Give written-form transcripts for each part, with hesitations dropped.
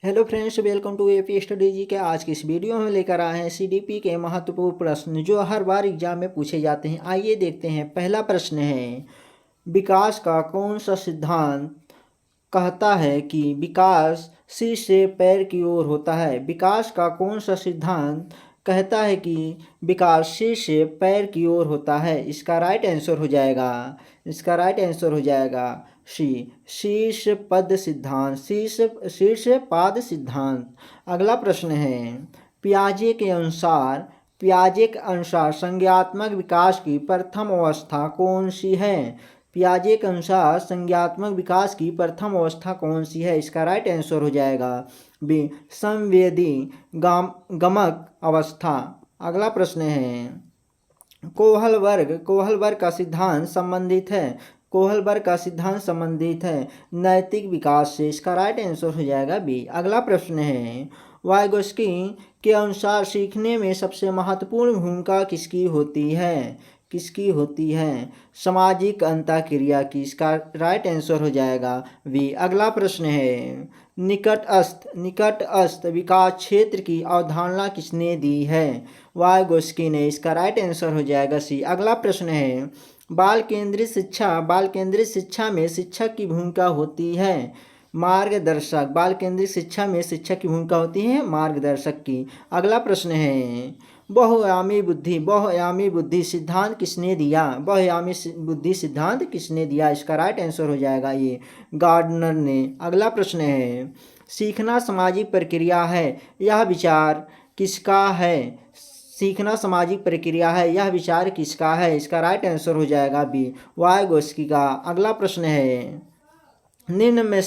Hello friends, welcome to AP study G K. आज की इस वीडियो में लेकर आए हैं सीडीपी के महत्वपूर्ण प्रश्न जो हर बार एग्जाम में पूछे जाते हैं। आइए देखते हैं। पहला प्रश्न है, विकास का कौन सा सिद्धांत कहता है कि विकास सिर से पैर की ओर होता है। विकास का कौन सा सिद्धांत कहता है कि विकास सिर से पैर की ओर होता है। इसका राइट आंसर हो जाएगा सी, शीर्ष पद सिद्धांत, शीर्ष पाद सिद्धांत। अगला प्रश्न है, पियाजे के अनुसार संज्ञात्मक विकास की प्रथम अवस्था कौन सी है। पियाजे के अनुसार संज्ञात्मक विकास की प्रथम अवस्था कौन सी है। इसका राइट आंसर हो जाएगा बी, संवेदी गमक अवस्था। अगला प्रश्न है, कोहलबर्ग का सिद्धांत संबंधित है नैतिक विकास से। इसका राइट आंसर हो जाएगा बी। अगला प्रश्न है, वाइगोस्की के अनुसार सीखने में सबसे महत्वपूर्ण भूमिका किसकी होती है। सामाजिक अंतःक्रिया की। इसका राइट आंसर हो जाएगा बी। अगला प्रश्न है, निकटस्थ विकास क्षेत्र की अवधारणा किसने दी है। वाइगोस्की ने। इसका राइट आंसर हो जाएगा सी। अगला प्रश्न है, बाल केंद्रित शिक्षा में शिक्षक की भूमिका होती है मार्गदर्शक। बाल केंद्रित शिक्षा में शिक्षक की भूमिका होती है मार्गदर्शक की। अगला प्रश्न है, बहुआयामी बुद्धि सिद्धांत किसने दिया। इसका राइट आंसर हो जाएगा ये, गार्डनर ने। अगला प्रश्न है, सीखना सामाजिक प्रक्रिया है, यह विचार किसका है। इसका राइट आंसर हो जाएगा बी, वाइगोस्की का। अगला प्रश्न है, निम्न में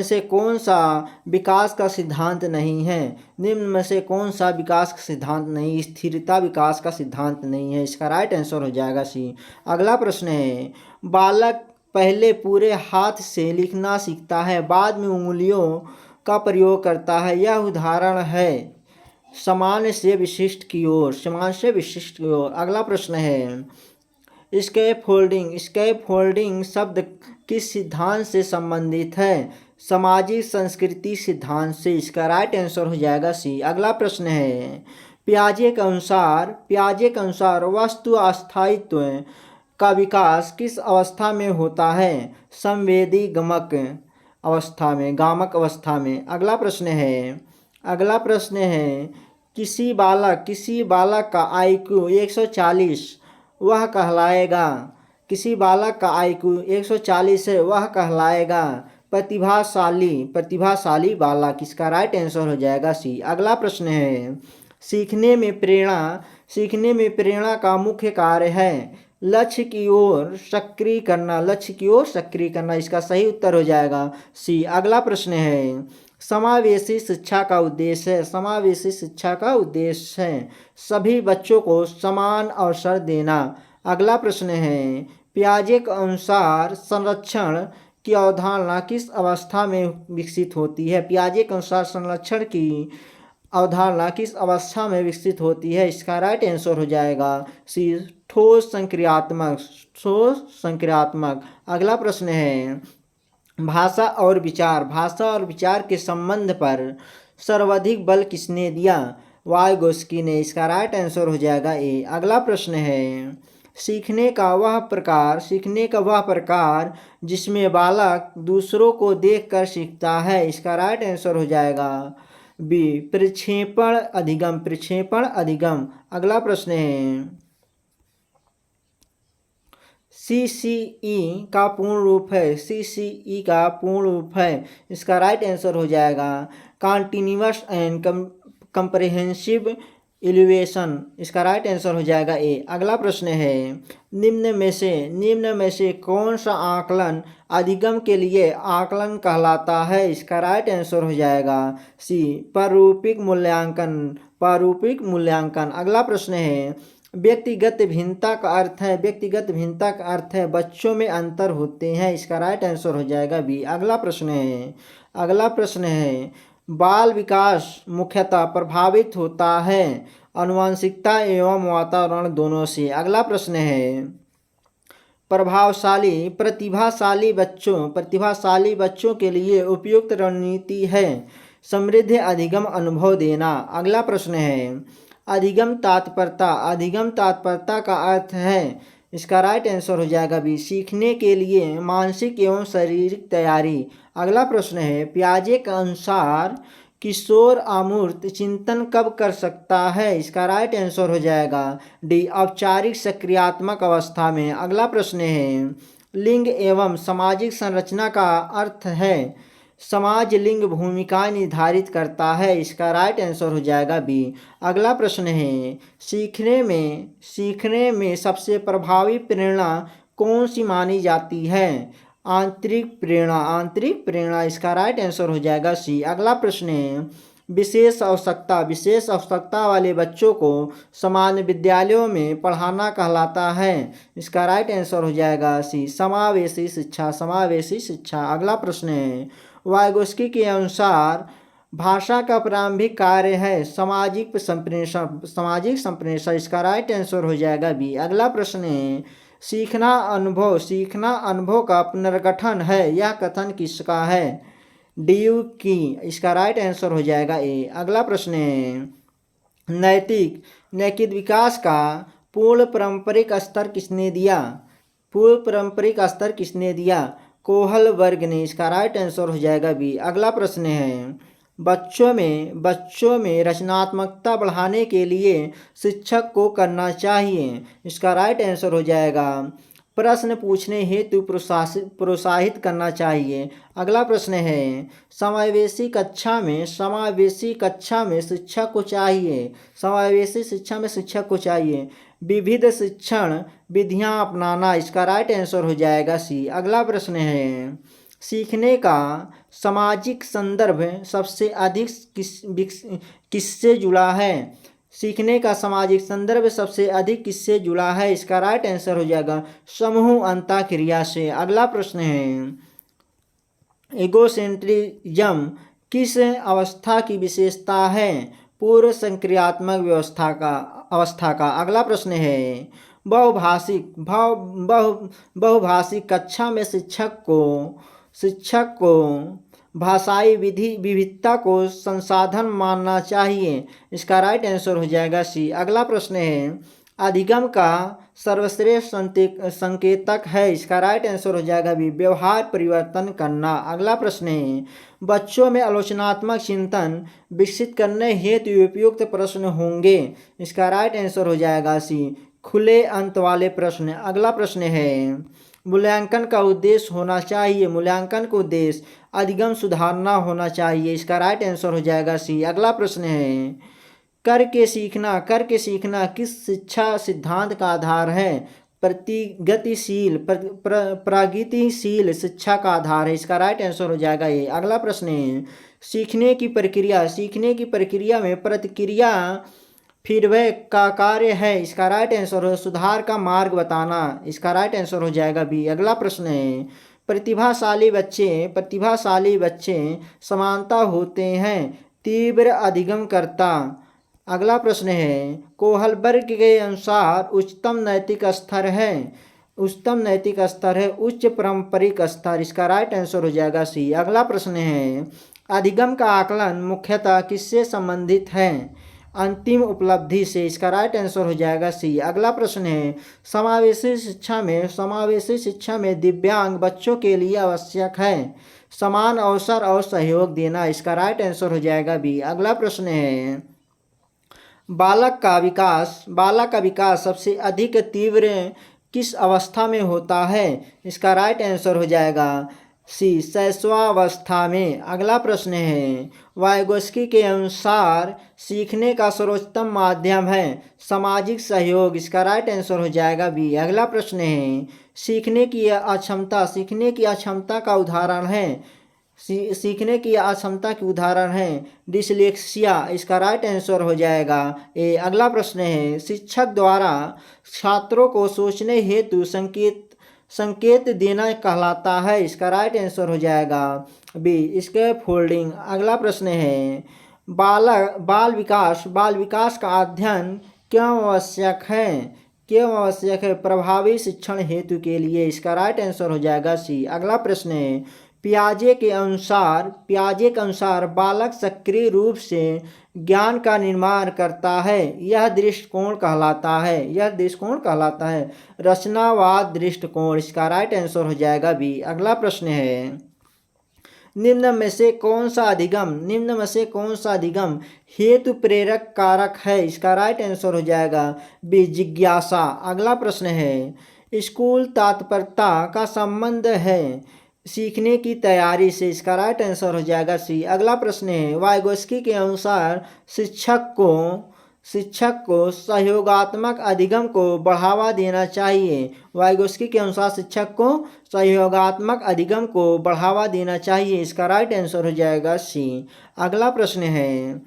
से कौन सा विकास का सिद्धांत नहीं है। स्थिरता विकास का सिद्धांत नहीं है। इसका राइट आंसर हो जाएगा सी। अगला प्रश्न है, बालक पहले पूरे हाथ से लिखना सीखता है, बाद में उंगलियों का प्रयोग करता है। यह उदाहरण है सामान्य से विशिष्ट की ओर। अगला प्रश्न है, स्कैप फोल्डिंग शब्द किस सिद्धांत से संबंधित है। सामाजिक संस्कृति सिद्धांत से। इसका राइट आंसर हो जाएगा सी। अगला प्रश्न है, पियाजे के अनुसार वस्तु अस्थायित्व का विकास किस अवस्था में होता है। संवेदी गामक अवस्था में। अगला प्रश्न है, किसी बालक का IQ 140 वह कहलाएगा। किसी बालक का IQ 140 है, वह कहलाएगा प्रतिभाशाली बालक। इसका राइट आंसर हो जाएगा सी। अगला प्रश्न है, सीखने में प्रेरणा का मुख्य कार्य है लक्ष्य की ओर सक्रिय करना। इसका सही उत्तर हो जाएगा सी। अगला प्रश्न है, समावेशी शिक्षा का उद्देश्य है सभी बच्चों को समान अवसर देना। अगला प्रश्न है, पियाजे के अनुसार संरक्षण की अवधारणा किस अवस्था में विकसित होती है। पियाजे के अनुसार संरक्षण की अवधारणा किस अवस्था में विकसित होती है। इसका राइट आंसर हो जाएगा सी, ठोस संक्रियात्मक। अगला प्रश्न है, भाषा और विचार के संबंध पर सर्वाधिक बल किसने दिया। वाइगोस्की ने। इसका राइट आंसर हो जाएगा ए। अगला प्रश्न है, सीखने का वह प्रकार जिसमें बालक दूसरों को देखकर सीखता है। इसका राइट आंसर हो जाएगा बी, प्रक्षेपण अधिगम। अगला प्रश्न है, CCE का पूर्ण रूप है। इसका राइट आंसर हो जाएगा कॉन्टिन्यूअस एंड कंप्रिहेंसिव इवैल्यूएशन। इसका राइट आंसर हो जाएगा ए। अगला प्रश्न है, निम्न में से कौन सा आकलन अधिगम के लिए आकलन कहलाता है। इसका राइट आंसर हो जाएगा सी, प्रारूपिक मूल्यांकन। अगला प्रश्न है, व्यक्तिगत भिन्नता का अर्थ है बच्चों में अंतर होते हैं। इसका राइट आंसर हो जाएगा बी। अगला प्रश्न है, बाल विकास मुख्यतः प्रभावित होता है आनुवंशिकता एवं वातावरण दोनों से। अगला प्रश्न है, प्रतिभाशाली बच्चों के लिए उपयुक्त रणनीति है समृद्ध अधिगम अनुभव देना। अगला प्रश्न है अधिगम तात्पर्यता का अर्थ है, इसका राइट आंसर हो जाएगा बी, सीखने के लिए मानसिक एवं शारीरिक तैयारी। अगला प्रश्न है पियाजे के अनुसार किशोर अमूर्त चिंतन कब कर सकता है, इसका राइट आंसर हो जाएगा डी, औपचारिक सक्रियात्मक अवस्था में। अगला प्रश्न है लिंग एवं सामाजिक संरचना का अर्थ है समाज लिंग भूमिकाएं निर्धारित करता है, इसका राइट आंसर हो जाएगा बी। अगला प्रश्न है सीखने में सबसे प्रभावी प्रेरणा कौन सी मानी जाती है, आंतरिक प्रेरणा, इसका राइट आंसर हो जाएगा सी। अगला प्रश्न है विशेष आवश्यकता वाले बच्चों को सामान्य विद्यालयों में पढ़ाना कहलाता है, इसका राइट आंसर हो जाएगा सी, समावेशी शिक्षा। अगला प्रश्न है वाइगोस्की के अनुसार भाषा का प्रारंभिक कार्य है सामाजिक संप्रेषण, इसका राइट आंसर हो जाएगा बी। अगला प्रश्न है सीखना अनुभव का पुनर्गठन है, यह कथन किसका है, ड्यू की, इसका राइट आंसर हो जाएगा ए। अगला प्रश्न है नैतिक विकास का पूर्ण पारंपरिक स्तर किसने दिया, कोहल वर्ग ने, इसका राइट आंसर हो जाएगा बी। अगला प्रश्न है बच्चों में रचनात्मकता बढ़ाने के लिए शिक्षक को करना चाहिए, इसका राइट आंसर हो जाएगा प्रश्न पूछने हेतु प्रोत्साहित करना चाहिए। अगला प्रश्न है समावेशी कक्षा में शिक्षक को चाहिए विविध शिक्षण विधियां अपनाना, इसका राइट आंसर हो जाएगा सी। अगला प्रश्न है सीखने का सामाजिक संदर्भ सबसे अधिक किससे जुड़ा है, सीखने का सामाजिक संदर्भ सबसे अधिक किससे जुड़ा है, इसका राइट आंसर हो जाएगा समूह अंतःक्रिया से। अगला प्रश्न है एगोसेंट्रिज्म किस अवस्था की विशेषता है, पूर्व संक्रियात्मक अवस्था का। अगला प्रश्न है बहुभाषिक कक्षा में शिक्षक को भाषाई विविधता को संसाधन मानना चाहिए, इसका राइट आंसर हो जाएगा सी। अगला प्रश्न है अधिगम का सर्वश्रेष्ठ संकेतक है, इसका राइट आंसर हो जाएगा बी, व्यवहार परिवर्तन करना। अगला प्रश्न है बच्चों में आलोचनात्मक चिंतन विकसित करने हेतु उपयुक्त प्रश्न होंगे, इसका राइट आंसर हो जाएगा सी, खुले अंत वाले प्रश्न। अगला प्रश्न है मूल्यांकन का उद्देश्य अधिगम सुधारना होना चाहिए, इसका राइट आंसर हो जाएगा सी। अगला प्रश्न है करके सीखना किस शिक्षा सिद्धांत का आधार है, प्रगतिशील शिक्षा का आधार है, इसका राइट आंसर हो जाएगा ये। अगला प्रश्न है सीखने की प्रक्रिया में प्रतिक्रिया फीडबैक का कार्य है, इसका राइट आंसर हो सुधार का मार्ग बताना, इसका राइट आंसर हो जाएगा बी। अगला प्रश्न है प्रतिभाशाली बच्चे समानता होते हैं तीव्र अधिगमकर्ता। अगला प्रश्न है कोहलबर्ग के अनुसार उच्चतम नैतिक स्तर है उच्च पारंपरिक स्तर, इसका राइट आंसर हो जाएगा सी। अगला प्रश्न है अधिगम का आकलन मुख्यतः किससे संबंधित है, अंतिम उपलब्धि से, इसका राइट आंसर हो जाएगा सी। अगला प्रश्न है समावेशी शिक्षा में दिव्यांग बच्चों के लिए आवश्यक है समान अवसर और सहयोग देना, इसका राइट आंसर हो जाएगा बी। अगला प्रश्न है बालक का विकास सबसे अधिक तीव्र किस अवस्था में होता है, इसका राइट आंसर हो जाएगा सी, शैशवावस्था में। अगला प्रश्न है वाइगोस्की के अनुसार सीखने का सर्वोत्तम माध्यम है सामाजिक सहयोग, इसका राइट आंसर हो जाएगा बी। अगला प्रश्न है सीखने की अक्षमता का उदाहरण है डिसलेक्सिया, इसका राइट आंसर हो जाएगा ए। अगला प्रश्न है शिक्षक द्वारा छात्रों को सोचने हेतु संकेत देना कहलाता है, इसका राइट आंसर हो जाएगा बी, स्कैफोल्डिंग। अगला प्रश्न है बाल विकास का अध्ययन क्यों आवश्यक है, क्यों आवश्यक है प्रभावी शिक्षण हेतु के लिए? इसका राइट आंसर हो जाएगा सी। अगला प्रश्न है पियाजे के अनुसार बालक सक्रिय रूप से ज्ञान का निर्माण करता है, यह दृष्टिकोण कहलाता है रचनावाद दृष्टिकोण। इसका राइट आंसर हो जाएगा बी। अगला प्रश्न है निम्न में से कौन सा अधिगम हेतु प्रेरक कारक है? इसका राइट आंसर हो जाएगा बी जिज्ञासा। अगला प्रश्न है स्कूल तत्परता का संबंध है सीखने की तैयारी से? इसका राइट आंसर हो जाएगा सी। अगला प्रश्न है वाइगोस्की के अनुसार शिक्षक को सहयोगात्मक अधिगम को बढ़ावा देना चाहिए। वाइगोस्की के अनुसार शिक्षक को सहयोगात्मक अधिगम को बढ़ावा देना चाहिए। इसका राइट आंसर हो जाएगा सी। अगला प्रश्न है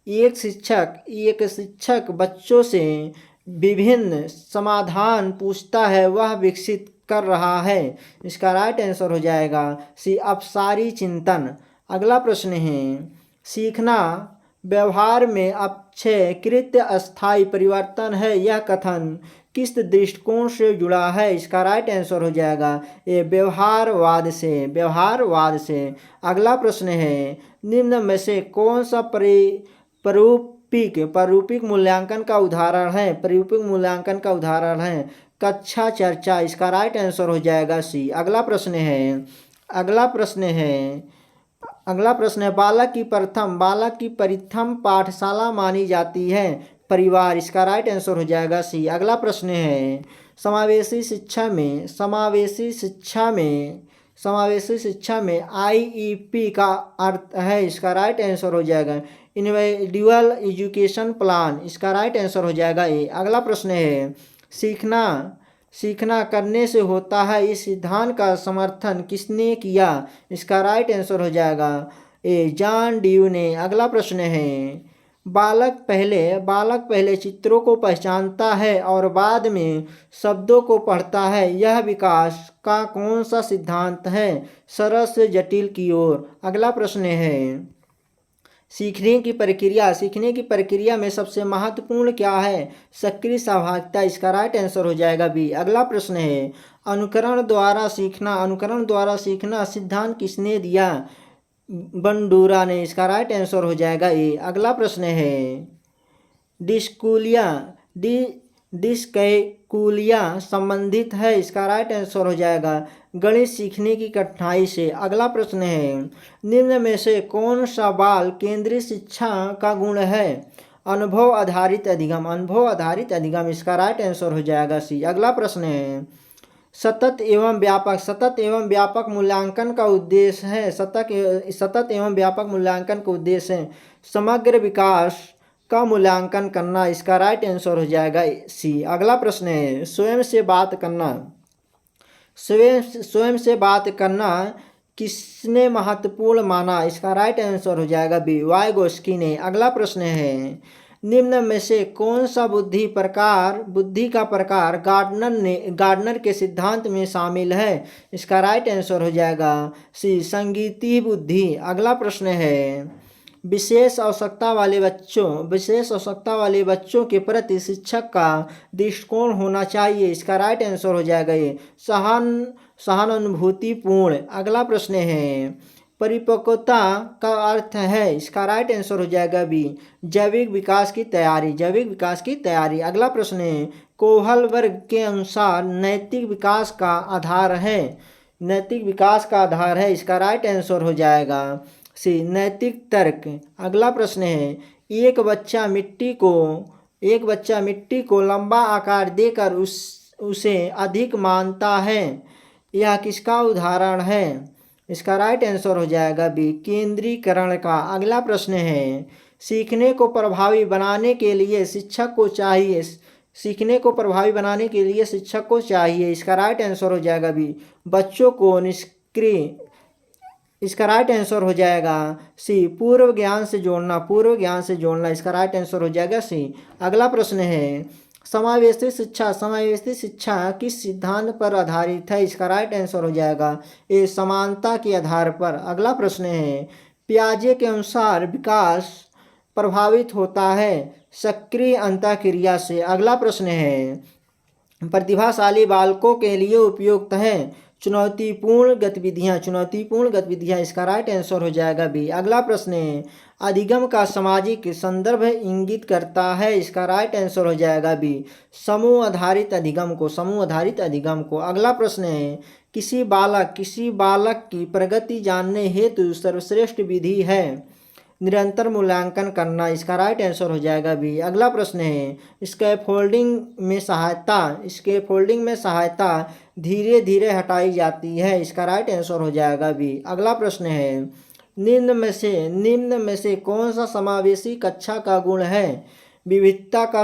एक शिक्षक बच्चों से विभिन्न समाधान पूछता है, वह विकसित कर रहा है। इसका राइट आंसर हो जाएगा सी अपसारी चिंतन। अगला प्रश्न है सीखना व्यवहार में अपेक्षाकृत अस्थायी परिवर्तन है, यह कथन किस दृष्टिकोण से जुड़ा है? इसका राइट आंसर हो जाएगा ये व्यवहारवाद से। अगला प्रश्न है निम्न में से कौन सा प्रारूपिक मूल्यांकन का उदाहरण है? कक्षा चर्चा। इसका राइट आंसर हो जाएगा सी। अगला प्रश्न है बालक की प्रथम पाठशाला मानी जाती है परिवार। इसका राइट आंसर हो जाएगा सी। अगला प्रश्न है समावेशी शिक्षा में IEP का अर्थ है? इसका राइट आंसर हो जाएगा इंडिविजुअल एजुकेशन प्लान। इसका राइट आंसर हो जाएगा ए। अगला प्रश्न है सीखना करने से होता है, इस सिद्धांत का समर्थन किसने किया? इसका राइट आंसर हो जाएगा ए जॉन ड्यू ने। अगला प्रश्न है बालक पहले चित्रों को पहचानता है और बाद में शब्दों को पढ़ता है, यह विकास का कौन सा सिद्धांत है? सरल से जटिल की ओर। अगला प्रश्न है सीखने की प्रक्रिया में सबसे महत्वपूर्ण क्या है? सक्रिय सहभागिता। इसका राइट आंसर हो जाएगा बी। अगला प्रश्न है अनुकरण द्वारा सीखना सिद्धांत किसने दिया? बंडूरा ने। इसका राइट आंसर हो जाएगा ए। अगला प्रश्न है डिस्कैकुलिया संबंधित है? इसका राइट आंसर हो जाएगा गणित सीखने की कठिनाई से। अगला प्रश्न है निम्न में से कौन सा बाल केंद्रीय शिक्षा का गुण है? अनुभव आधारित अधिगम। इसका राइट आंसर हो जाएगा सी। अगला प्रश्न है सतत एवं व्यापक मूल्यांकन का उद्देश्य है समग्र विकास का मूल्यांकन करना। इसका राइट आंसर हो जाएगा सी। अगला प्रश्न है स्वयं से बात करना किसने महत्वपूर्ण माना? इसका राइट आंसर हो जाएगा बी वाइगोस्की ने। अगला प्रश्न है निम्न में से कौन सा बुद्धि का प्रकार गार्डनर के सिद्धांत में शामिल है? इसका राइट आंसर हो जाएगा सी संगीतीय बुद्धि। अगला प्रश्न है विशेष आवश्यकता वाले बच्चों के प्रति शिक्षक का दृष्टिकोण होना चाहिए। इसका राइट आंसर हो जाएगा ये सहानुभूतिपूर्ण। अगला प्रश्न है परिपक्वता का अर्थ है? इसका राइट आंसर हो जाएगा बी जैविक विकास की तैयारी। अगला प्रश्न है कोहलबर्ग के अनुसार नैतिक विकास का आधार है। इसका राइट आंसर हो जाएगा सी नैतिक तर्क। अगला प्रश्न है एक बच्चा मिट्टी को लंबा आकार देकर उसे अधिक मानता है, यह किसका उदाहरण है? इसका राइट आंसर हो जाएगा बी केंद्रीकरण का। अगला प्रश्न है सीखने को प्रभावी बनाने के लिए शिक्षक को चाहिए। इसका राइट आंसर हो जाएगा बी बच्चों को निष्क्रिय। इसका राइट आंसर हो जाएगा सी पूर्व ज्ञान से जोड़ना। इसका राइट आंसर हो जाएगा सी। अगला प्रश्न है समावेशी शिक्षा किस सिद्धांत पर आधारित है? इसका राइट आंसर हो जाएगा ए समानता के आधार पर। अगला प्रश्न है पियाजे के अनुसार विकास प्रभावित होता है सक्रिय अंतःक्रिया से। अगला प्रश्न है प्रतिभाशाली बालकों के लिए उपयुक्त है। चुनौतीपूर्ण गतिविधियाँ इसका राइट आंसर हो जाएगा बी। अगला प्रश्न है, अधिगम का सामाजिक संदर्भ इंगित करता है, इसका राइट आंसर हो जाएगा बी। समूह आधारित अधिगम को। अगला प्रश्न है, किसी बालक की प्रगति जानने हेतु सर्वश्रेष्ठ विधि है निरंतर मूल्यांकन करना, इसका राइट आंसर हो जाएगा बी। अगला प्रश्न है, स्कैफोल्डिंग में सहायता धीरे धीरे हटाई जाती है, इसका राइट आंसर हो जाएगा बी। अगला प्रश्न है, निम्न में से कौन सा समावेशी कक्षा का गुण है? विविधता का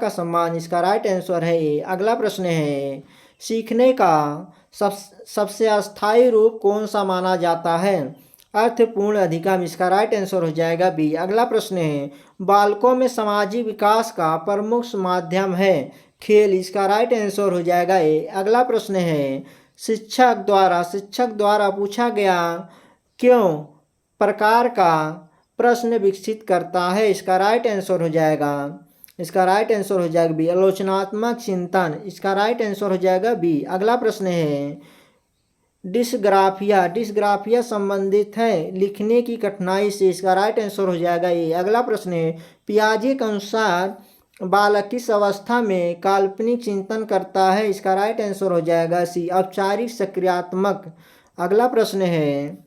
सम्मान, इसका राइट आंसर है ए। अगला प्रश्न है, सीखने का सबसे अस्थायी रूप कौन सा माना जाता है? अर्थपूर्ण अधिगम, इसका राइट आंसर हो जाएगा बी। अगला प्रश्न है, बालकों में सामाजिक विकास का प्रमुख माध्यम है खेल, इसका राइट आंसर हो जाएगा ए। अगला प्रश्न है, शिक्षक द्वारा पूछा गया क्यों प्रकार का प्रश्न विकसित करता है, इसका राइट आंसर हो जाएगा बी। आलोचनात्मक चिंतन, इसका राइट आंसर हो जाएगा बी। अगला प्रश्न है, डिस्ग्राफिया संबंधित है लिखने की कठिनाई से, इसका राइट आंसर हो जाएगा ये। अगला प्रश्न है, पियाजे के अनुसार बालक किस अवस्था में काल्पनिक चिंतन करता है, इसका राइट आंसर हो जाएगा सी, औपचारिक सक्रियात्मक। अगला प्रश्न है,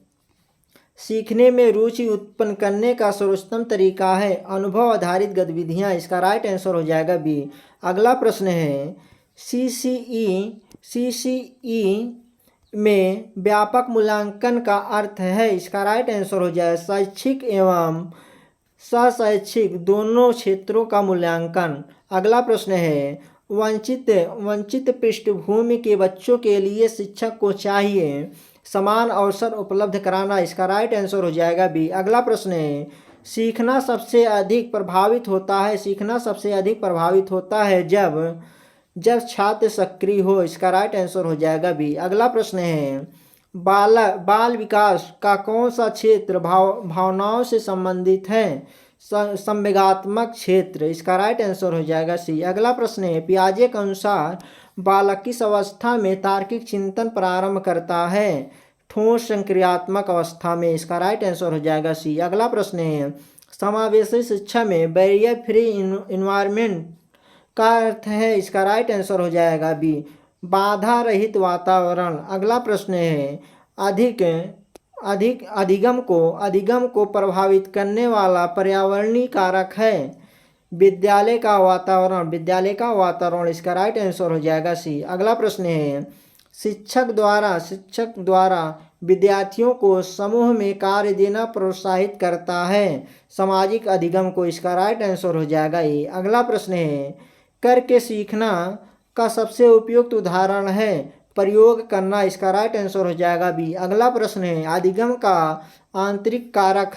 सीखने में रुचि उत्पन्न करने का सर्वोत्तम तरीका है अनुभव आधारित गतिविधियां, इसका राइट आंसर हो जाएगा बी। अगला प्रश्न है, सीसीई में व्यापक मूल्यांकन का अर्थ है, इसका राइट आंसर हो जाए शैक्षिक एवं सशैक्षिक दोनों क्षेत्रों का मूल्यांकन। अगला प्रश्न है, वंचित पृष्ठभूमि के बच्चों के लिए शिक्षक को चाहिए समान अवसर उपलब्ध कराना, इसका राइट आंसर हो जाएगा बी। अगला प्रश्न है, सीखना सबसे अधिक प्रभावित होता है जब छात्र सक्रिय हो, इसका राइट आंसर हो जाएगा बी। अगला प्रश्न है, बाल विकास का कौन सा क्षेत्र भावनाओं से संबंधित है? संवेगात्मक क्षेत्र, इसका राइट आंसर हो जाएगा सी। अगला प्रश्न है, पियाजे के अनुसार बालक किस अवस्था में तार्किक चिंतन प्रारंभ करता है? ठोस संक्रियात्मक अवस्था में, इसका राइट आंसर हो जाएगा सी। अगला प्रश्न है, समावेशी शिक्षा में बैरियर फ्री इन्वायरमेंट का अर्थ है, इसका राइट आंसर हो जाएगा बी, बाधा रहित वातावरण। अगला प्रश्न है, अधिगम को प्रभावित करने वाला पर्यावरणीय कारक है विद्यालय का वातावरण, इसका राइट आंसर हो जाएगा सी। अगला प्रश्न है, शिक्षक द्वारा विद्यार्थियों को समूह में कार्य देना प्रोत्साहित करता है सामाजिक अधिगम को, इसका राइट आंसर हो जाएगा ये। अगला प्रश्न है, करके सीखना का सबसे उपयुक्त उदाहरण है प्रयोग करना, इसका राइट आंसर हो जाएगा बी। अगला प्रश्न है, अधिगम का आंतरिक कारक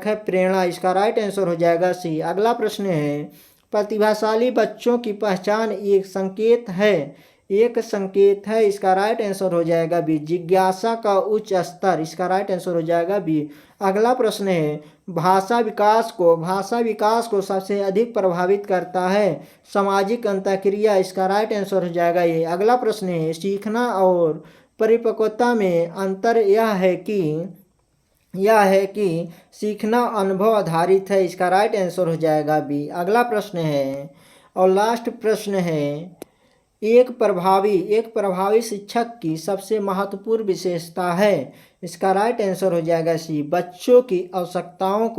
है प्रेरणा, इसका राइट आंसर हो जाएगा सी। अगला प्रश्न है, प्रतिभाशाली बच्चों की पहचान एक संकेत है, इसका राइट आंसर हो जाएगा बी, जिज्ञासा का उच्च स्तर, इसका राइट आंसर हो जाएगा बी। अगला प्रश्न है, भाषा विकास को सबसे अधिक प्रभावित करता है सामाजिक अंतःक्रिया, इसका राइट आंसर हो जाएगा ये। अगला प्रश्न है, सीखना और परिपक्वता में अंतर यह है कि सीखना अनुभव आधारित है, इसका राइट आंसर हो जाएगा बी। अगला प्रश्न है और लास्ट प्रश्न है, एक प्रभावी शिक्षक की सबसे महत्वपूर्ण विशेषता है, इसका राइट आंसर हो जाएगा सी, बच्चों की आवश्यकताओं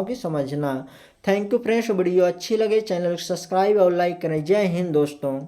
की समझना। थैंक यू फ्रेंड्स, वीडियो अच्छी लगे चैनल को सब्सक्राइब और लाइक करें। जय हिंद दोस्तों।